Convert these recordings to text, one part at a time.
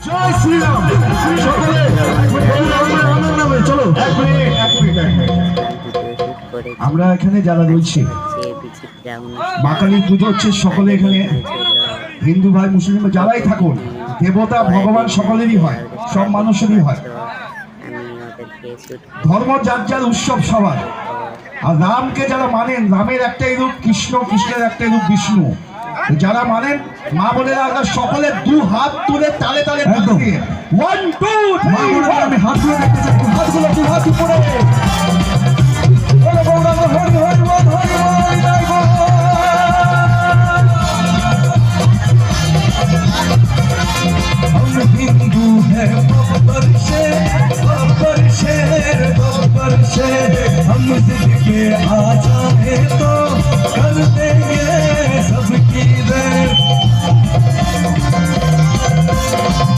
জয় শ্রীরাম। সকলে আমার নামে চলো। এক মিনিট। আমরা এখানে যারা রয়েছি, মা কালীর পুজো হচ্ছে, সকলে এখানে হিন্দু ভাই মুসলিম যারাই থাকুন, দেবতা ভগবান সকলেরই হয়, সব মানুষেরই হয়। ধর্ম যার যার, উৎসব সবার। আর রামকে যারা মানেন, রামের একটাই রূপ কৃষ্ণ, কৃষ্ণের একটাই রূপ বিষ্ণু। যারা মানেন মা বোনেরা সকলে দু হাত তুলে তালে তালে দিয়ে 1 2 3 আমি হাত তুলে দেখতে চাই। হাতগুলো দু হাত উপরে। हिंदू है बब्बर से हम जिद के आ जाए तो कर देंगे सबकी देर।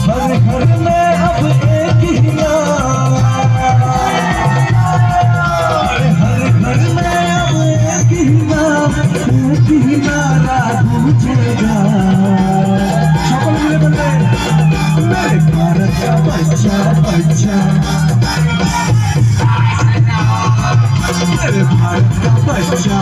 हर घर में अब एक ही नाम, हर घर में अब एक ही नाम, एक ही नारा गूंजेगा। সকল মিলে বলবে मेरे भारत का बच्चा बच्चा, मेरे भारत का बच्चा